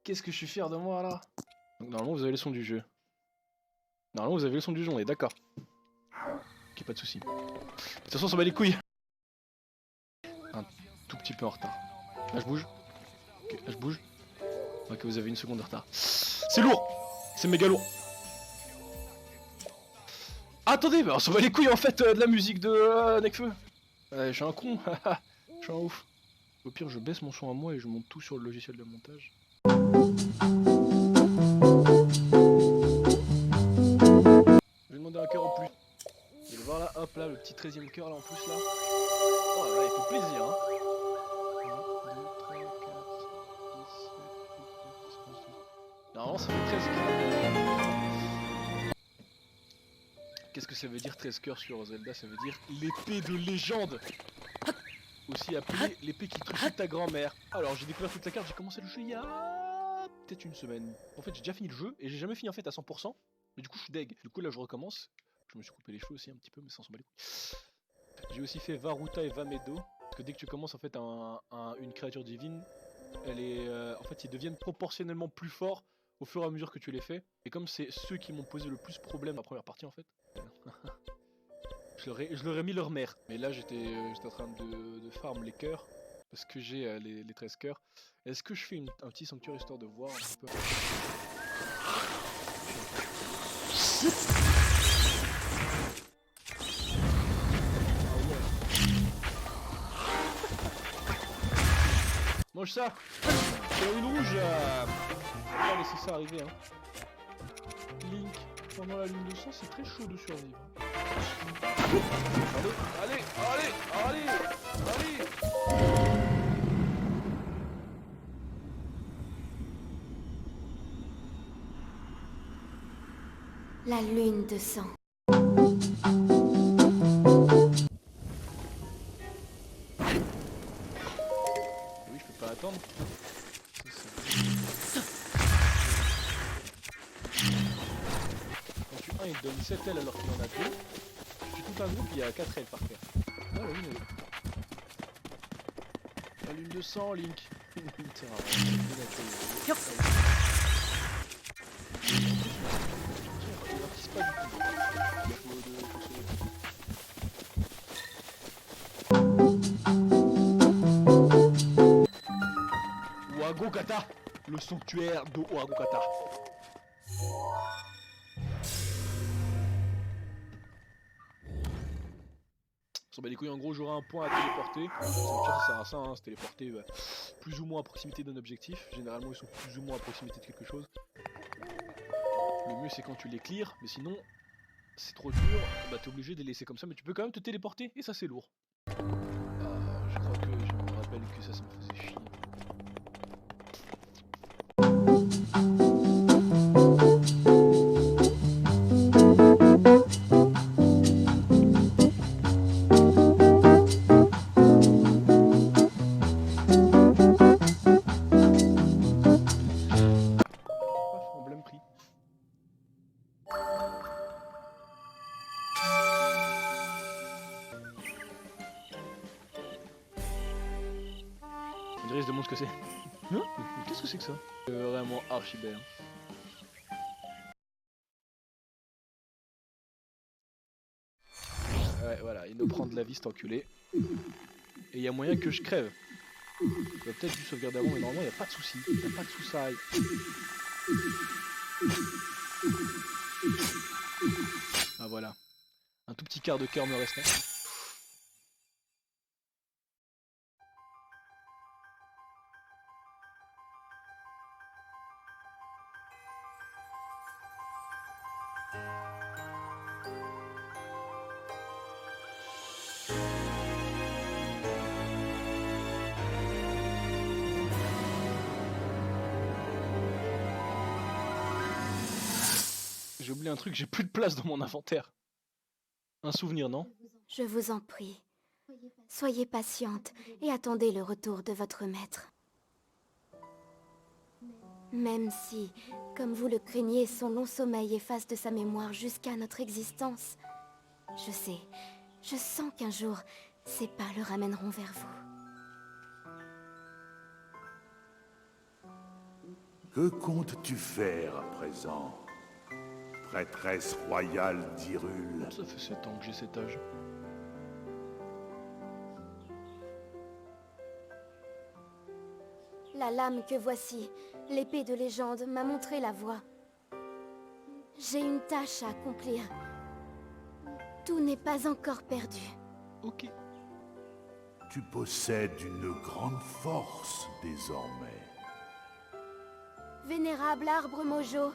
Qu'est-ce que je suis fier de moi là. Donc normalement vous avez le son du jeu. Normalement vous avez le son du jeu, on est d'accord. Ok, pas de soucis. De toute façon on s'en bat les couilles. Un tout petit peu en retard. Là je bouge. Ok, là je bouge. Ok, vous avez une seconde de retard. C'est lourd. C'est méga lourd. Attendez, mais on s'en bat les couilles en fait de la musique de Nekfeu. Je suis un con. Je suis un ouf. Au pire je baisse mon son à moi et je monte tout sur le logiciel de montage. Je vais demander un cœur en plus. Et le voir là, hop là, le petit 13ème cœur là en plus là. Oh là, il fait plaisir hein. 1, 2, 3, 4, 10, 11, 12. Normalement ça fait 13 cœurs. Qu'est-ce que ça veut dire 13 cœurs sur Zelda? Ça veut dire l'épée de légende. Aussi appelée l'épée qui trucide ta grand-mère. Alors j'ai découvert toute la carte, j'ai commencé le jeu il y a peut-être une semaine. En fait j'ai déjà fini le jeu et j'ai jamais fini en fait à 100%. Mais du coup je suis deg. Du coup là je recommence. Je me suis coupé les cheveux aussi un petit peu mais ça s'en bat les couilles. J'ai aussi fait Varuta et Vamedo. Parce que dès que tu commences en fait une créature divine, elle est, en fait ils deviennent proportionnellement plus forts au fur et à mesure que tu les fais. Et comme c'est ceux qui m'ont posé le plus problème dans la première partie en fait. Je leur ai mis leur mère. Mais là j'étais en train de farm les cœurs. Parce que j'ai les 13 cœurs. Est-ce que je fais un petit sanctuaire histoire de voir un petit peu? Mange ça. Sur une rouge. On va pas laisser ça arriver hein. Link, pendant la ligne de sang, c'est très chaud de survivre. Allez, allez, allez, allez, allez. La lune de sang. Oui, je peux pas attendre. Quand tu 1, il te donne 7 ailes alors qu'il en a 2. Tu tout un groupe, il y a 4 ailes par terre. Ah, la lune est là. La lune de sang, Link. Ouagokata, le sanctuaire de Ouagokata. S'en bat les couilles, en gros j'aurai un point à téléporter. Le sanctuaire ça sert à ça, hein, se téléporter plus ou moins à proximité d'un objectif. Généralement ils sont plus ou moins à proximité de quelque chose. Le mieux c'est quand tu les clears, mais sinon c'est trop dur, bah t'es obligé de les laisser comme ça, mais tu peux quand même te téléporter et ça c'est lourd. Je crois que je me rappelle que ça me faisait chier. Emblème pris. On dirait que je demande ce que c'est. Hein? Qu'est-ce que c'est que ça? Vraiment archi belle. Ouais, voilà, il nous prend de la vie cet enculé. Et il y a moyen que je crève. J'aurais peut-être dû sauvegarder avant, mais normalement il n'y a pas de soucis. Il n'y a pas de soucis. Ah voilà. Un tout petit quart de cœur me restait. J'ai oublié un truc, j'ai plus de place dans mon inventaire. Un souvenir, non? Je vous en prie. Soyez patiente et attendez le retour de votre maître. Même si, comme vous le craignez, son long sommeil efface de sa mémoire jusqu'à notre existence, je sais, je sens qu'un jour, ces pas le ramèneront vers vous. Que comptes-tu faire à présent, prêtresse royale d'Hyrule? Ça fait 7 ans que j'ai cet âge. La lame que voici, l'épée de légende, m'a montré la voie. J'ai une tâche à accomplir. Tout n'est pas encore perdu. Ok. Tu possèdes une grande force désormais. Vénérable arbre Mojo,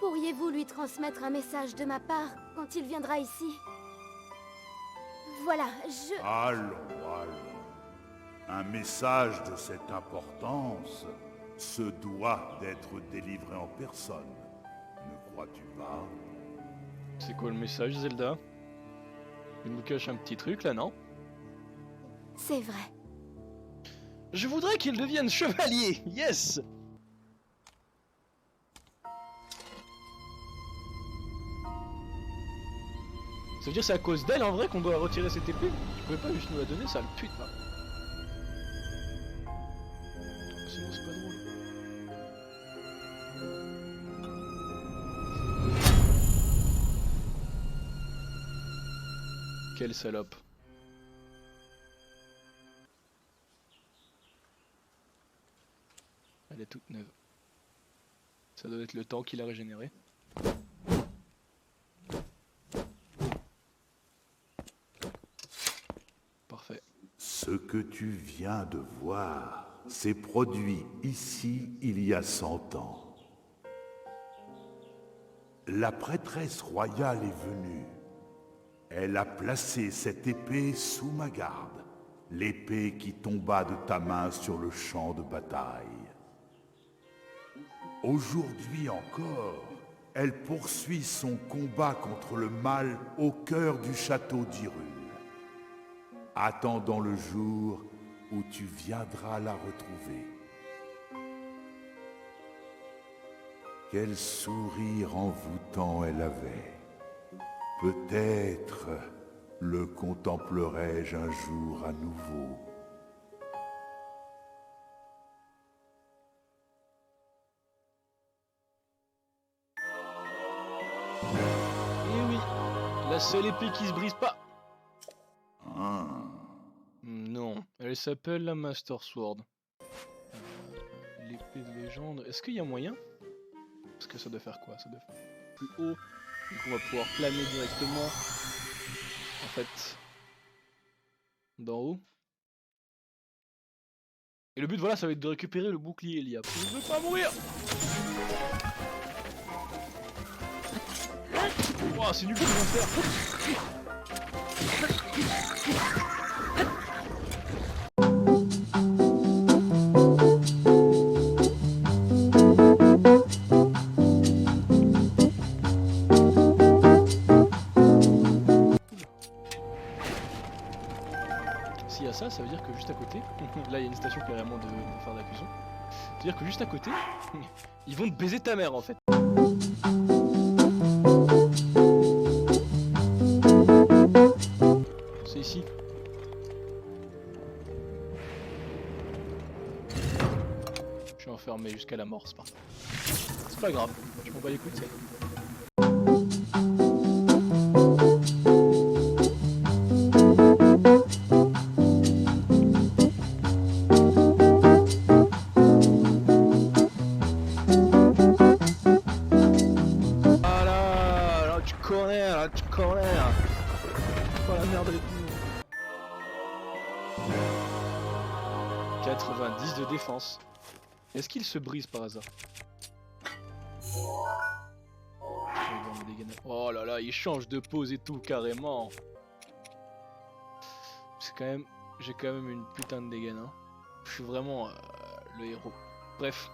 pourriez-vous lui transmettre un message de ma part quand il viendra ici? Voilà, Allons. Un message de cette importance se doit d'être délivré en personne. Ne crois-tu pas? C'est quoi le message, Zelda? Il nous cache un petit truc là, non? C'est vrai. Je voudrais qu'il devienne chevalier. Yes. Ça veut dire que c'est à cause d'elle en vrai qu'on doit retirer cette épée? Tu pouvais pas juste nous la donner, ça le pute là. Sinon c'est pas drôle. Quelle salope. Elle est toute neuve. Ça doit être le temps qu'il a régénéré. Parfait. Ce que tu viens de voir s'est produit ici il y a 100 ans. La prêtresse royale est venue. Elle a placé cette épée sous ma garde, l'épée qui tomba de ta main sur le champ de bataille. Aujourd'hui encore, elle poursuit son combat contre le mal au cœur du château d'Hyrule, attendant le jour où tu viendras la retrouver. Quel sourire envoûtant elle avait. Peut-être le contemplerai-je un jour à nouveau. Et oui, la seule épée qui se brise pas. Ah. Non, elle s'appelle la Master Sword. L'épée de légende. Est-ce qu'il y a moyen? Parce que ça doit faire quoi? Ça doit faire plus haut. Donc on va pouvoir planer directement. En fait, d'en haut. Et le but, voilà, ça va être de récupérer le bouclier, Elia. Je veux pas mourir. Oh, c'est nul ce qu'ils vont faire. S'il y a ça, ça veut dire que juste à côté, là il y a une station carrément de faire de la cuisson. C'est-à-dire que juste à côté, ils vont te baiser ta mère en fait. C'est ici. Je suis enfermé jusqu'à la mort, c'est pas grave. C'est pas grave, je m'en bats les couilles de ça. Tu connais, pas la merde avec nous. 90 de défense. Est-ce qu'il se brise par hasard? Oh là là, il change de pose et tout carrément. C'est quand même, j'ai quand même une putain de dégaine. Hein. Je suis vraiment le héros. Bref.